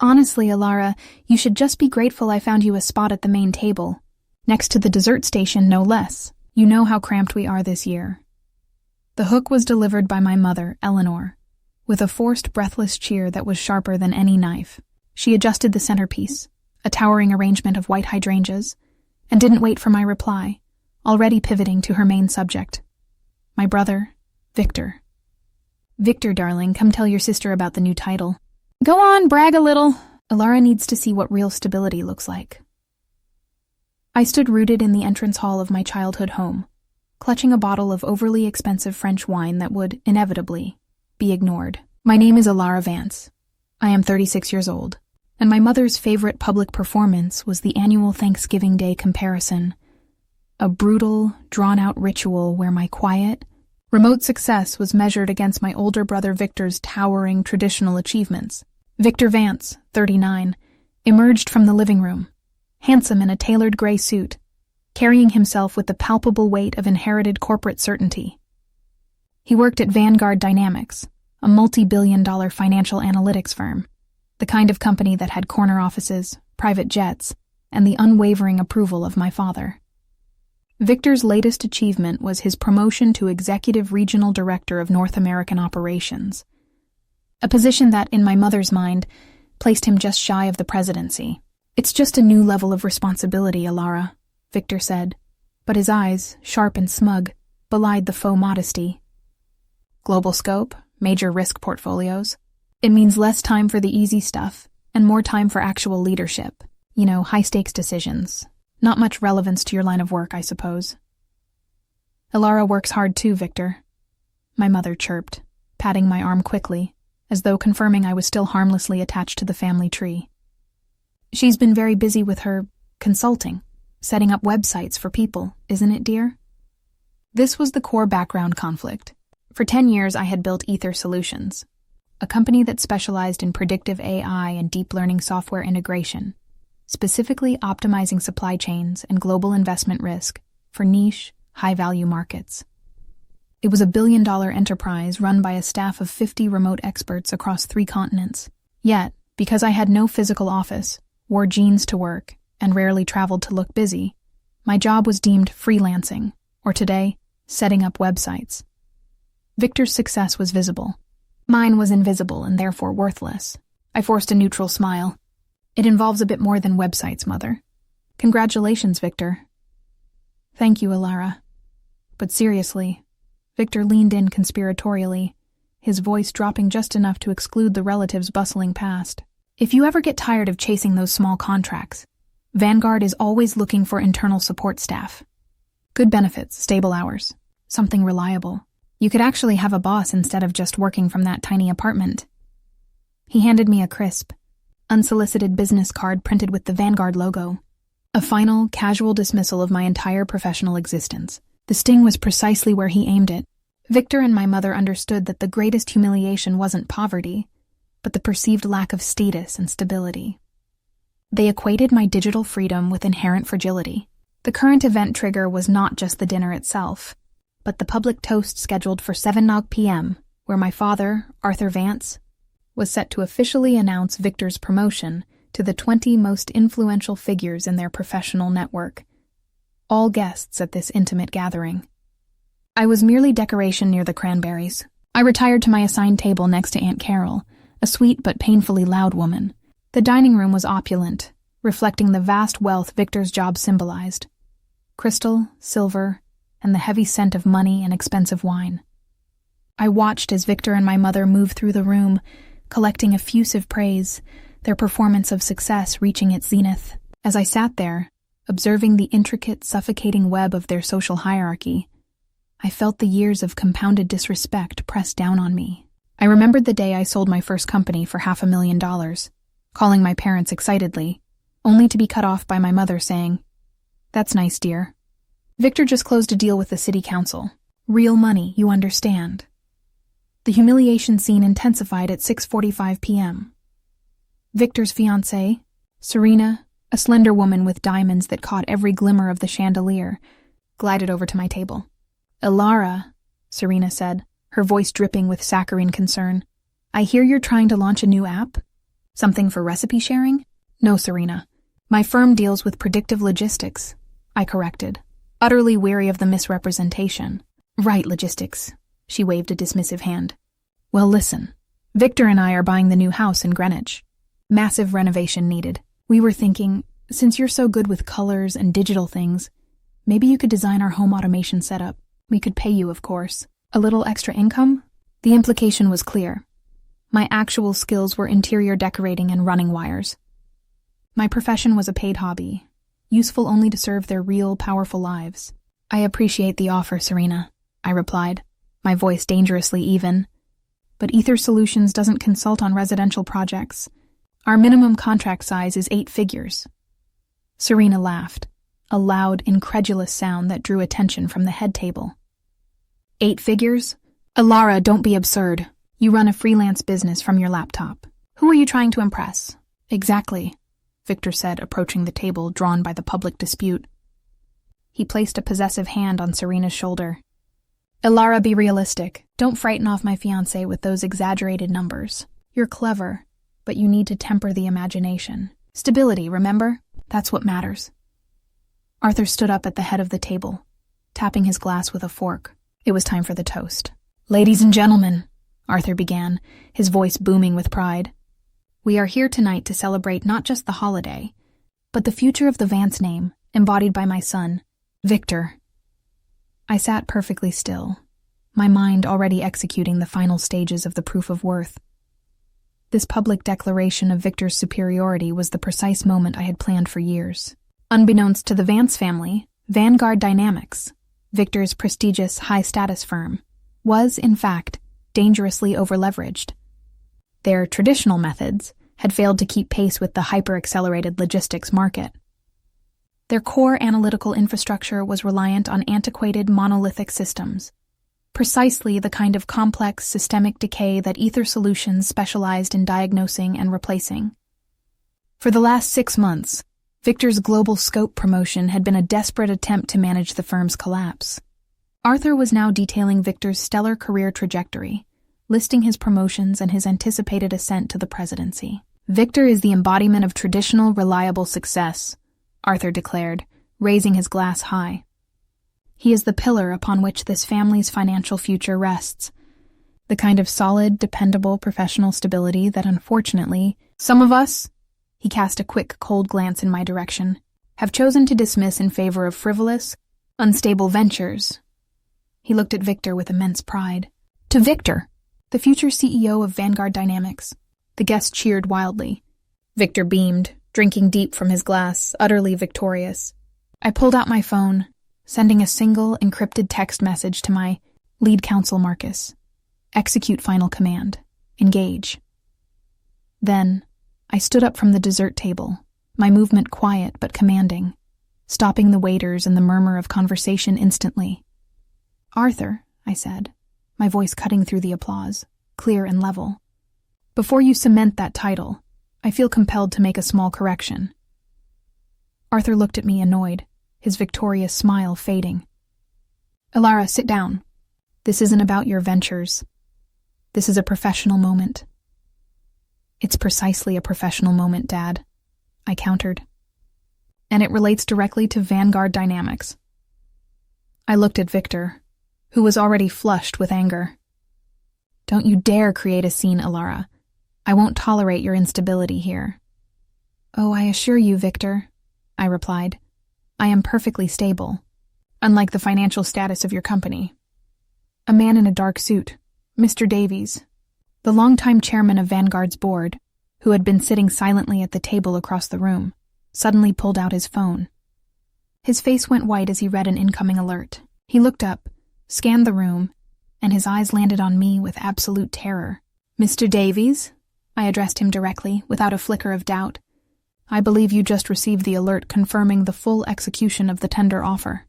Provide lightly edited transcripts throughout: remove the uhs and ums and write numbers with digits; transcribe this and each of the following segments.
Honestly, Elara, you should just be grateful I found you a spot at the main table. Next to the dessert station, no less. You know how cramped we are this year. The hook was delivered by my mother, Eleanor, with a forced, breathless cheer that was sharper than any knife. She adjusted the centerpiece, a towering arrangement of white hydrangeas, and didn't wait for my reply, already pivoting to her main subject. My brother, Victor. Victor, darling, come tell your sister about the new title. Go on, brag a little. Elara needs to see what real stability looks like. I stood rooted in the entrance hall of my childhood home, clutching a bottle of overly expensive French wine that would, inevitably, be ignored. My name is Elara Vance. I am 36 years old, and my mother's favorite public performance was the annual Thanksgiving Day comparison, a brutal, drawn-out ritual where my quiet, remote success was measured against my older brother Victor's towering traditional achievements. Victor Vance, 39, emerged from the living room, handsome in a tailored gray suit, carrying himself with the palpable weight of inherited corporate certainty. He worked at Vanguard Dynamics, a multi-billion-dollar financial analytics firm, the kind of company that had corner offices, private jets, and the unwavering approval of my father. Victor's latest achievement was his promotion to Executive Regional Director of North American Operations, a position that, in my mother's mind, placed him just shy of the presidency. It's just a new level of responsibility, Elara, Victor said, but his eyes, sharp and smug, belied the faux modesty. Global scope, major risk portfolios. It means less time for the easy stuff and more time for actual leadership. High-stakes decisions. Not much relevance to your line of work, I suppose. Elara works hard too, Victor, my mother chirped, patting my arm quickly, as though confirming I was still harmlessly attached to the family tree. She's been very busy with her consulting, setting up websites for people, isn't it, dear? This was the core background conflict. For 10 years, I had built Ether Solutions, a company that specialized in predictive AI and deep learning software integration, specifically optimizing supply chains and global investment risk for niche, high-value markets. It was a billion-dollar enterprise run by a staff of 50 remote experts across 3 continents. Yet, because I had no physical office, wore jeans to work, and rarely traveled to look busy, my job was deemed freelancing, or today, setting up websites. Victor's success was visible. Mine was invisible and therefore worthless. I forced a neutral smile. It involves a bit more than websites, Mother. Congratulations, Victor. Thank you, Elara. But seriously, Victor leaned in conspiratorially, his voice dropping just enough to exclude the relatives bustling past. If you ever get tired of chasing those small contracts, Vanguard is always looking for internal support staff. Good benefits, stable hours, something reliable. You could actually have a boss instead of just working from that tiny apartment. He handed me a crisp, unsolicited business card printed with the Vanguard logo. A final, casual dismissal of my entire professional existence. The sting was precisely where he aimed it. Victor and my mother understood that the greatest humiliation wasn't poverty, but the perceived lack of status and stability. They equated my digital freedom with inherent fragility. The current event trigger was not just the dinner itself, but the public toast scheduled for 7 p.m., where my father, Arthur Vance, was set to officially announce Victor's promotion to the 20 most influential figures in their professional network, all guests at this intimate gathering. I was merely decoration near the cranberries. I retired to my assigned table next to Aunt Carol, a sweet but painfully loud woman. The dining room was opulent, reflecting the vast wealth Victor's job symbolized. Crystal, silver, and the heavy scent of money and expensive wine. I watched as Victor and my mother moved through the room, collecting effusive praise, their performance of success reaching its zenith. As I sat there, observing the intricate, suffocating web of their social hierarchy, I felt the years of compounded disrespect press down on me. I remembered the day I sold my first company for $500,000, calling my parents excitedly, only to be cut off by my mother saying, "That's nice, dear. Victor just closed a deal with the city council. Real money, you understand." The humiliation scene intensified at 6:45 p.m. Victor's fiancée, Serena, a slender woman with diamonds that caught every glimmer of the chandelier, glided over to my table. "Elara," Serena said, her voice dripping with saccharine concern, "I hear you're trying to launch a new app? Something for recipe sharing? No, Serena. My firm deals with predictive logistics, I corrected, utterly weary of the misrepresentation. Right, logistics. She waved a dismissive hand. Well, listen. Victor and I are buying the new house in Greenwich. Massive renovation needed. We were thinking, since you're so good with colors and digital things, maybe you could design our home automation setup. We could pay you, of course. A little extra income? The implication was clear. My actual skills were interior decorating and running wires. My profession was a paid hobby, useful only to serve their real, powerful lives. I appreciate the offer, Serena, I replied, my voice dangerously even. But Ether Solutions doesn't consult on residential projects. Our minimum contract size is 8 figures. Serena laughed, a loud, incredulous sound that drew attention from the head table. 8 figures? Elara, don't be absurd. You run a freelance business from your laptop. Who are you trying to impress? Exactly, Victor said, approaching the table drawn by the public dispute. He placed a possessive hand on Serena's shoulder. Elara, be realistic. Don't frighten off my fiancé with those exaggerated numbers. You're clever, but you need to temper the imagination. Stability, remember? That's what matters. Arthur stood up at the head of the table, tapping his glass with a fork. It was time for the toast. Ladies and gentlemen, Arthur began, his voice booming with pride. We are here tonight to celebrate not just the holiday, but the future of the Vance name, embodied by my son, Victor. I sat perfectly still, my mind already executing the final stages of the proof of worth. This public declaration of Victor's superiority was the precise moment I had planned for years. Unbeknownst to the Vance family, Vanguard Dynamics, Victor's prestigious high-status firm, was, in fact, dangerously overleveraged. Their traditional methods had failed to keep pace with the hyper-accelerated logistics market. Their core analytical infrastructure was reliant on antiquated monolithic systems, precisely the kind of complex systemic decay that Ether Solutions specialized in diagnosing and replacing. For the last 6 months, Victor's global scope promotion had been a desperate attempt to manage the firm's collapse. Arthur was now detailing Victor's stellar career trajectory, listing his promotions and his anticipated ascent to the presidency. Victor is the embodiment of traditional, reliable success, Arthur declared, raising his glass high. He is the pillar upon which this family's financial future rests, the kind of solid, dependable professional stability that unfortunately, some of us, he cast a quick, cold glance in my direction, have chosen to dismiss in favor of frivolous, unstable ventures. He looked at Victor with immense pride. To Victor, the future CEO of Vanguard Dynamics. The guests cheered wildly. Victor beamed, drinking deep from his glass, utterly victorious. I pulled out my phone, sending a single encrypted text message to my lead counsel Marcus. Execute final command. Engage. Then, I stood up from the dessert table, my movement quiet but commanding, stopping the waiters and the murmur of conversation instantly. Arthur, I said, my voice cutting through the applause, clear and level. Before you cement that title, I feel compelled to make a small correction. Arthur looked at me annoyed, his victorious smile fading. Elara, sit down. This isn't about your ventures. This is a professional moment. It's precisely a professional moment, Dad, I countered. And it relates directly to Vanguard Dynamics. I looked at Victor, who was already flushed with anger. Don't you dare create a scene, Elara. I won't tolerate your instability here. Oh, I assure you, Victor, I replied. I am perfectly stable, unlike the financial status of your company. A man in a dark suit, Mr. Davies, the longtime chairman of Vanguard's board, who had been sitting silently at the table across the room, suddenly pulled out his phone. His face went white as he read an incoming alert. He looked up, scanned the room, and his eyes landed on me with absolute terror. Mr. Davies? I addressed him directly, without a flicker of doubt. I believe you just received the alert confirming the full execution of the tender offer.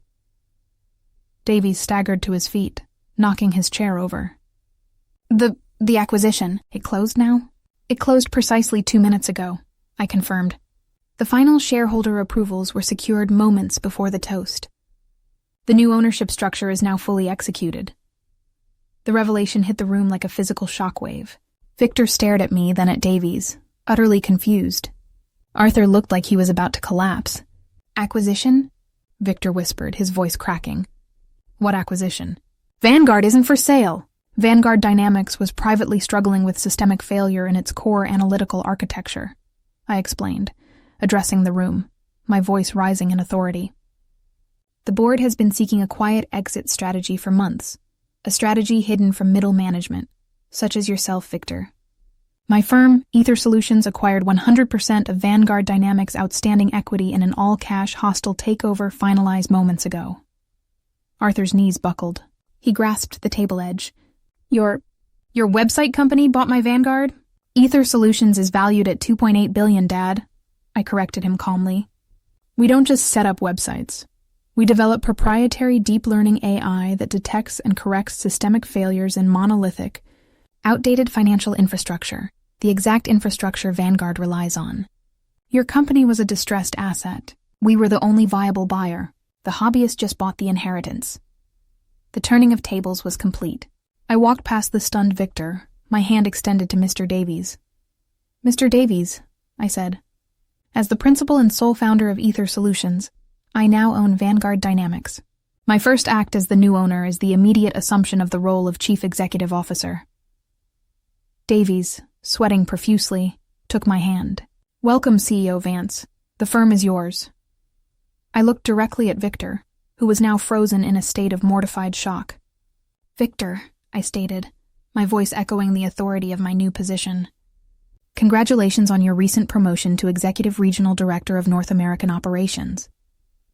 Davies staggered to his feet, knocking his chair over. The acquisition, it closed now? It closed precisely 2 minutes ago, I confirmed. The final shareholder approvals were secured moments before the toast. The new ownership structure is now fully executed. The revelation hit the room like a physical shockwave. Victor stared at me, then at Davies, utterly confused. Arthur looked like he was about to collapse. "Acquisition?" Victor whispered, his voice cracking. "What acquisition?" "Vanguard isn't for sale." Vanguard Dynamics was privately struggling with systemic failure in its core analytical architecture, I explained, addressing the room, my voice rising in authority. The board has been seeking a quiet exit strategy for months, a strategy hidden from middle management, such as yourself, Victor. My firm, Ether Solutions, acquired 100% of Vanguard Dynamics' outstanding equity in an all-cash hostile takeover finalized moments ago. Arthur's knees buckled. He grasped the table edge. Your website company bought my Vanguard? Ether Solutions is valued at $2.8 billion, Dad. I corrected him calmly. We don't just set up websites. We develop proprietary deep learning AI that detects and corrects systemic failures in monolithic, outdated financial infrastructure, the exact infrastructure Vanguard relies on. Your company was a distressed asset. We were the only viable buyer. The hobbyist just bought the inheritance. The turning of tables was complete. I walked past the stunned Victor, my hand extended to Mr. Davies. "Mr. Davies," I said, "as the principal and sole founder of Ether Solutions, I now own Vanguard Dynamics. My first act as the new owner is the immediate assumption of the role of Chief Executive Officer." Davies, sweating profusely, took my hand. "Welcome, CEO Vance. The firm is yours." I looked directly at Victor, who was now frozen in a state of mortified shock. "Victor," I stated, my voice echoing the authority of my new position. "Congratulations on your recent promotion to Executive Regional Director of North American Operations.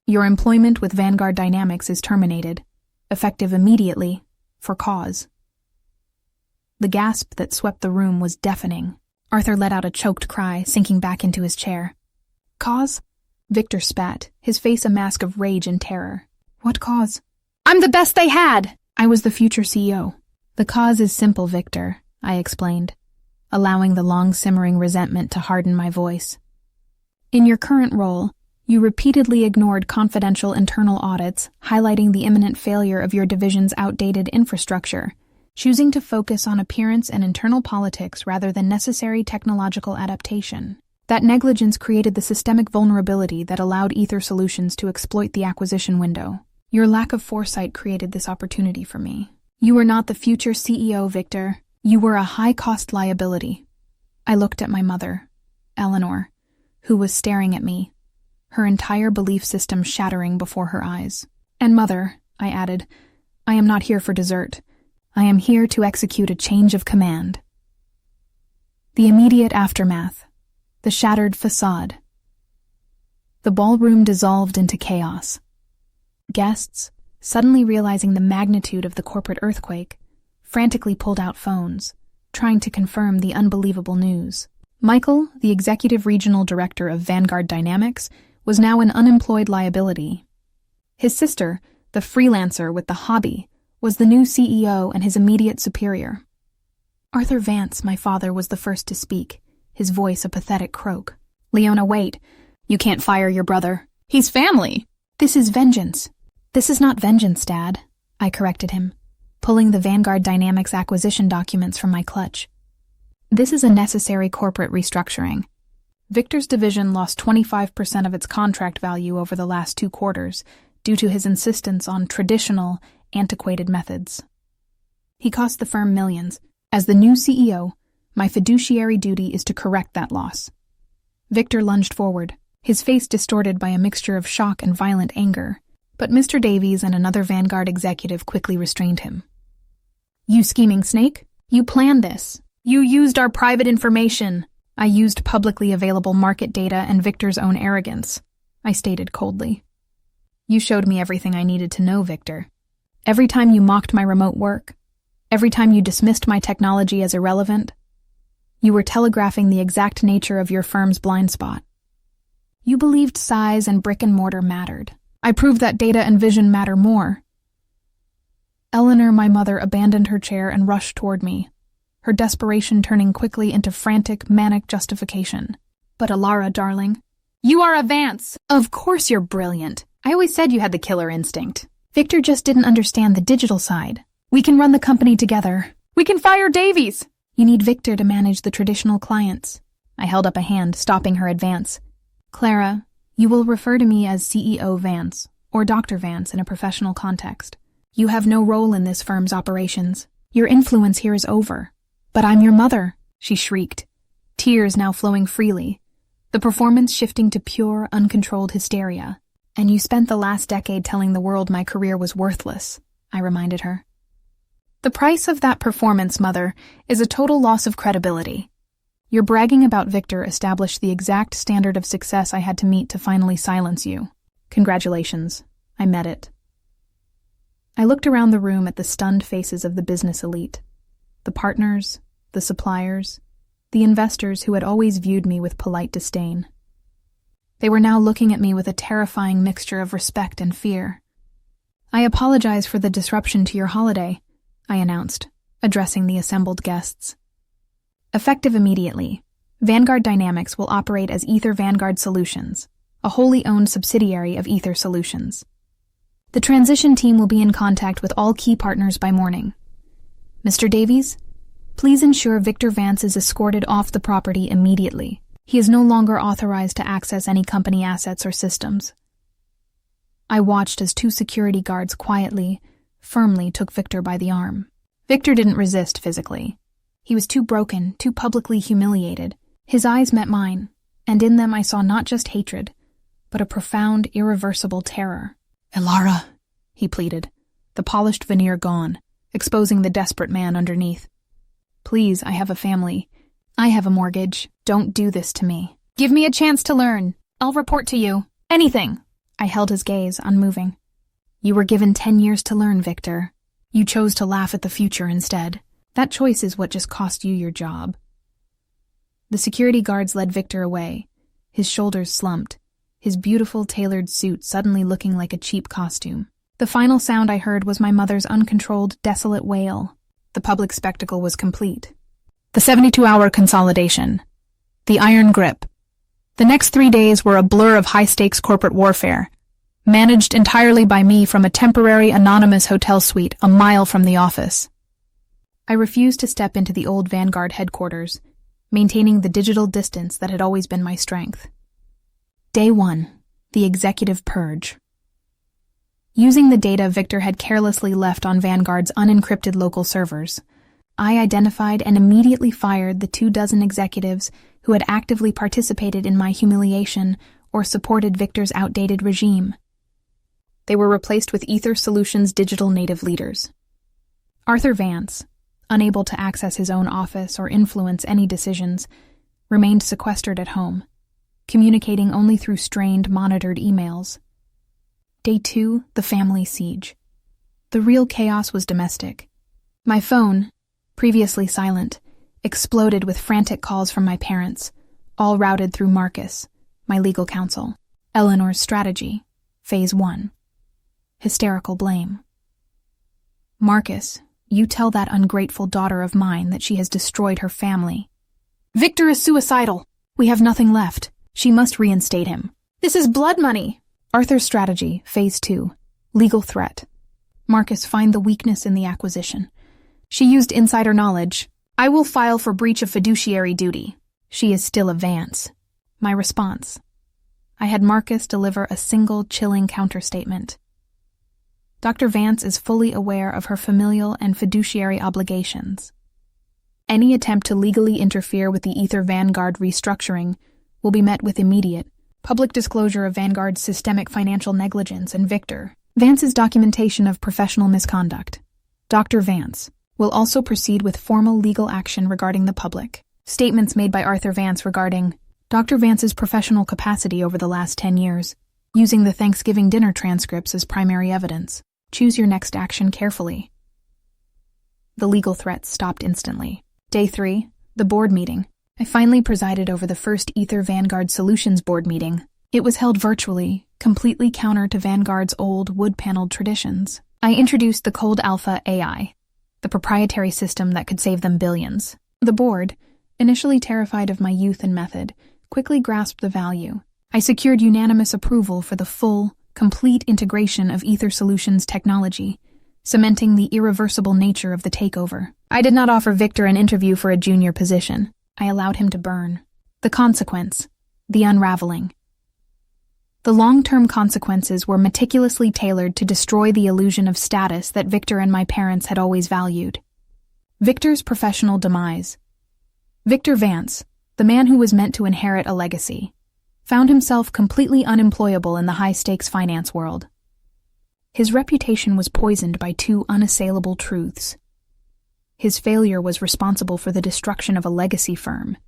Your employment with Vanguard Dynamics is terminated, effective immediately, for cause." The gasp that swept the room was deafening. Arthur let out a choked cry, sinking back into his chair. "Cause?" Victor spat, his face a mask of rage and terror. "What cause?" "I'm the best they had!" I was the future CEO. "The cause is simple, Victor," I explained, allowing the long-simmering resentment to harden my voice. "In your current role, you repeatedly ignored confidential internal audits highlighting the imminent failure of your division's outdated infrastructure, choosing to focus on appearance and internal politics rather than necessary technological adaptation. That negligence created the systemic vulnerability that allowed Ether Solutions to exploit the acquisition window. Your lack of foresight created this opportunity for me. You were not the future CEO, Victor. You were a high-cost liability." I looked at my mother, Eleanor, who was staring at me, her entire belief system shattering before her eyes. "And Mother," I added, "I am not here for dessert. I am here to execute a change of command." The immediate aftermath, the shattered facade. The ballroom dissolved into chaos. Guests, suddenly realizing the magnitude of the corporate earthquake, frantically pulled out phones, trying to confirm the unbelievable news. Michael, the executive regional director of Vanguard Dynamics, was now an unemployed liability. His sister, the freelancer with the hobby, was the new CEO and his immediate superior. Arthur Vance, my father, was the first to speak, his voice a pathetic croak. "Leona, wait. You can't fire your brother. He's family." "This is vengeance." "This is not vengeance, Dad," I corrected him, pulling the Vanguard Dynamics acquisition documents from my clutch. "This is a necessary corporate restructuring. Victor's division lost 25% of its contract value over the last 2 quarters due to his insistence on traditional, antiquated methods. He cost the firm millions. As the new CEO, my fiduciary duty is to correct that loss." Victor lunged forward, his face distorted by a mixture of shock and violent anger, but Mr. Davies and another Vanguard executive quickly restrained him. "You scheming snake? You planned this. You used our private information." "I used publicly available market data and Victor's own arrogance," I stated coldly. "You showed me everything I needed to know, Victor. Every time you mocked my remote work, every time you dismissed my technology as irrelevant, you were telegraphing the exact nature of your firm's blind spot. You believed size and brick and mortar mattered. I proved that data and vision matter more." Eleanor, my mother, abandoned her chair and rushed toward me, her desperation turning quickly into frantic, manic justification. "But Elara, darling, you are a Vance. Of course you're brilliant. I always said you had the killer instinct. Victor just didn't understand the digital side. We can run the company together. We can fire Davies." "You need Victor to manage the traditional clients," I held up a hand, stopping her advance. Clara, you will refer to me as CEO Vance, or Dr. Vance in a professional context. You have no role in this firm's operations. Your influence here is over. But I'm your mother, she shrieked, tears now flowing freely, the performance shifting to pure, uncontrolled hysteria. And you spent the last decade telling the world my career was worthless, I reminded her. The price of that performance, Mother, is a total loss of credibility. Your bragging about Victor established the exact standard of success I had to meet to finally silence you. Congratulations. I met it. I looked around the room at the stunned faces of the business elite. The partners, the suppliers, the investors who had always viewed me with polite disdain. They were now looking at me with a terrifying mixture of respect and fear. I apologize for the disruption to your holiday, I announced, addressing the assembled guests. Effective immediately, Vanguard Dynamics will operate as Ether Vanguard Solutions, a wholly owned subsidiary of Ether Solutions. The transition team will be in contact with all key partners by morning. Mr. Davies, please ensure Victor Vance is escorted off the property immediately. He is no longer authorized to access any company assets or systems. I watched as 2 security guards quietly, firmly took Victor by the arm. Victor didn't resist physically. He was too broken, too publicly humiliated. His eyes met mine, and in them I saw not just hatred, but a profound, irreversible terror. Elara, he pleaded, the polished veneer gone, exposing the desperate man underneath. Please, I have a family. I have a mortgage. Don't do this to me. Give me a chance to learn. I'll report to you. Anything. I held his gaze, unmoving. You were given 10 years to learn, Victor. You chose to laugh at the future instead. That choice is what just cost you your job. The security guards led Victor away, his shoulders slumped, his beautiful tailored suit suddenly looking like a cheap costume. The final sound I heard was my mother's uncontrolled, desolate wail. The public spectacle was complete. The 72-hour consolidation. The iron grip. The next 3 days were a blur of high-stakes corporate warfare, managed entirely by me from a temporary anonymous hotel suite a mile from the office. I refused to step into the old Vanguard headquarters, maintaining the digital distance that had always been my strength. Day 1. The executive purge. Using the data Victor had carelessly left on Vanguard's unencrypted local servers, I identified and immediately fired the 24 executives who had actively participated in my humiliation or supported Victor's outdated regime. They were replaced with Ether Solutions' digital native leaders. Arthur Vance, unable to access his own office or influence any decisions, remained sequestered at home, communicating only through strained, monitored emails. Day 2, the family siege. The real chaos was domestic. My phone, previously silent, exploded with frantic calls from my parents, all routed through Marcus, my legal counsel. Eleanor's strategy, Phase 1. Hysterical blame. Marcus, you tell that ungrateful daughter of mine that she has destroyed her family. Victor is suicidal. We have nothing left. She must reinstate him. This is blood money. Arthur's strategy, Phase 2. Legal threat. Marcus, find the weakness in the acquisition. She used insider knowledge. I will file for breach of fiduciary duty. She is still a Vance. My response. I had Marcus deliver a single chilling counterstatement. Dr. Vance is fully aware of her familial and fiduciary obligations. Any attempt to legally interfere with the Ether Vanguard restructuring will be met with immediate public disclosure of Vanguard's systemic financial negligence and Victor Vance's documentation of professional misconduct. Dr. Vance will also proceed with formal legal action regarding the public. Statements made by Arthur Vance regarding Dr. Vance's professional capacity over the last 10 years, using the Thanksgiving dinner transcripts as primary evidence. Choose your next action carefully. The legal threats stopped instantly. Day 3, the board meeting. I finally presided over the first Ether Vanguard Solutions board meeting. It was held virtually, completely counter to Vanguard's old wood-paneled traditions. I introduced the Cold Alpha AI, the proprietary system that could save them billions. The board, initially terrified of my youth and method, quickly grasped the value. I secured unanimous approval for the full, complete integration of Ether Solutions technology, cementing the irreversible nature of the takeover. I did not offer Victor an interview for a junior position. I allowed him to burn. The consequence. The unraveling. The long-term consequences were meticulously tailored to destroy the illusion of status that Victor and my parents had always valued. Victor's professional demise. Victor Vance, the man who was meant to inherit a legacy, found himself completely unemployable in the high-stakes finance world. His reputation was poisoned by two unassailable truths. His failure was responsible for the destruction of a legacy firm,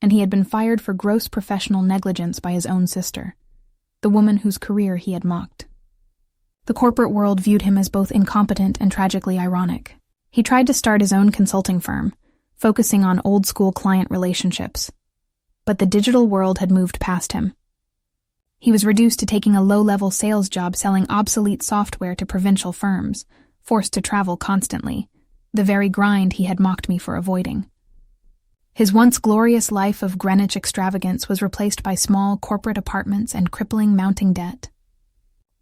and he had been fired for gross professional negligence by his own sister, the woman whose career he had mocked. The corporate world viewed him as both incompetent and tragically ironic. He tried to start his own consulting firm, focusing on old-school client relationships. But the digital world had moved past him. He was reduced to taking a low-level sales job selling obsolete software to provincial firms, forced to travel constantly, the very grind he had mocked me for avoiding. His once glorious life of Greenwich extravagance was replaced by small corporate apartments and crippling mounting debt.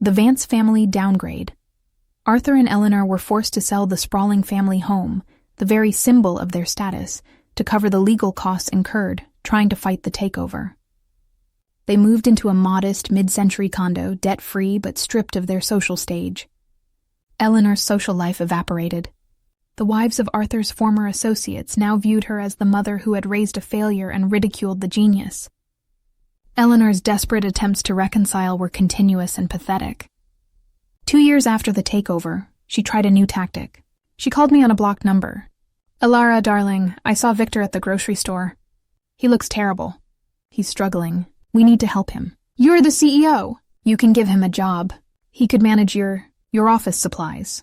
The Vance family downgrade. Arthur and Eleanor were forced to sell the sprawling family home, the very symbol of their status, to cover the legal costs incurred trying to fight the takeover. They moved into a modest mid-century condo, debt-free but stripped of their social stage. Eleanor's social life evaporated. The wives of Arthur's former associates now viewed her as the mother who had raised a failure and ridiculed the genius. Eleanor's desperate attempts to reconcile were continuous and pathetic. 2 years after the takeover, she tried a new tactic. She called me on a blocked number. "Elara, darling, I saw Victor at the grocery store. He looks terrible. He's struggling. We need to help him. You're the CEO. You can give him a job. He could manage your office supplies."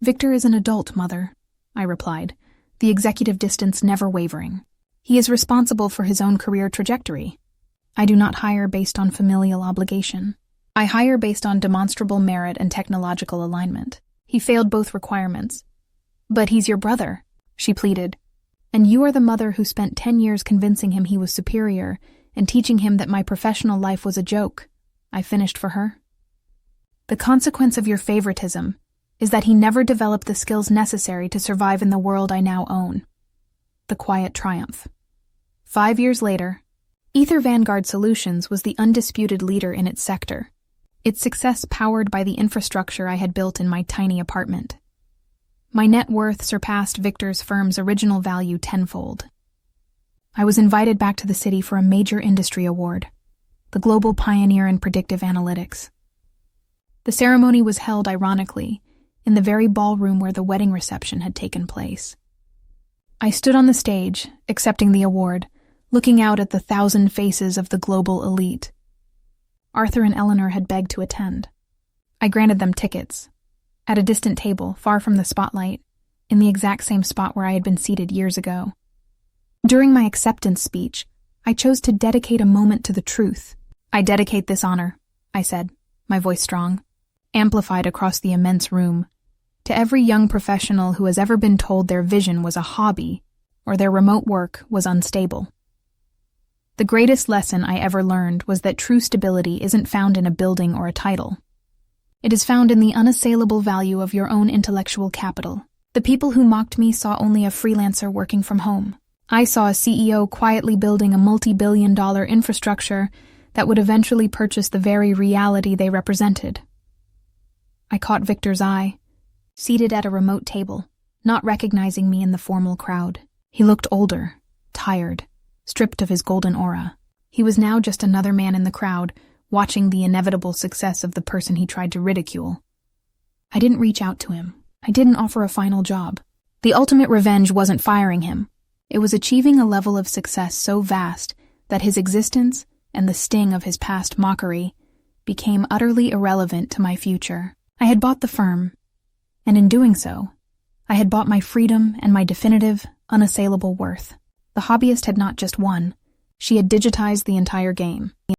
"Victor is an adult, Mother," I replied, the executive distance never wavering. "He is responsible for his own career trajectory. I do not hire based on familial obligation. I hire based on demonstrable merit and technological alignment. He failed both requirements." "But he's your brother," she pleaded. "And you are the mother who spent 10 years convincing him he was superior and teaching him that my professional life was a joke," I finished for her. "The consequence of your favoritism is that he never developed the skills necessary to survive in the world I now own." The quiet triumph. 5 years later, Ether Vanguard Solutions was the undisputed leader in its sector, its success powered by the infrastructure I had built in my tiny apartment. My net worth surpassed Victor's firm's original value tenfold. I was invited back to the city for a major industry award, the global pioneer in predictive analytics. The ceremony was held, ironically, in the very ballroom where the wedding reception had taken place. I stood on the stage, accepting the award, looking out at the 1,000 faces of the global elite. Arthur and Eleanor had begged to attend. I granted them tickets, at a distant table, far from the spotlight, in the exact same spot where I had been seated years ago. During my acceptance speech, I chose to dedicate a moment to the truth. "I dedicate this honor," I said, my voice strong, amplified across the immense room, to every young professional who has ever been told their vision was a hobby or their remote work was unstable. The greatest lesson I ever learned was that true stability isn't found in a building or a title. It is found in the unassailable value of your own intellectual capital. The people who mocked me saw only a freelancer working from home. I saw a CEO quietly building a multi-billion-dollar infrastructure that would eventually purchase the very reality they represented. I caught Victor's eye, seated at a remote table, not recognizing me in the formal crowd. He looked older, tired, stripped of his golden aura. He was now just another man in the crowd, watching the inevitable success of the person he tried to ridicule. I didn't reach out to him. I didn't offer a final job. The ultimate revenge wasn't firing him. It was achieving a level of success so vast that his existence and the sting of his past mockery became utterly irrelevant to my future. I had bought the firm, and in doing so, I had bought my freedom and my definitive, unassailable worth. The hobbyist had not just won, she had digitized the entire game.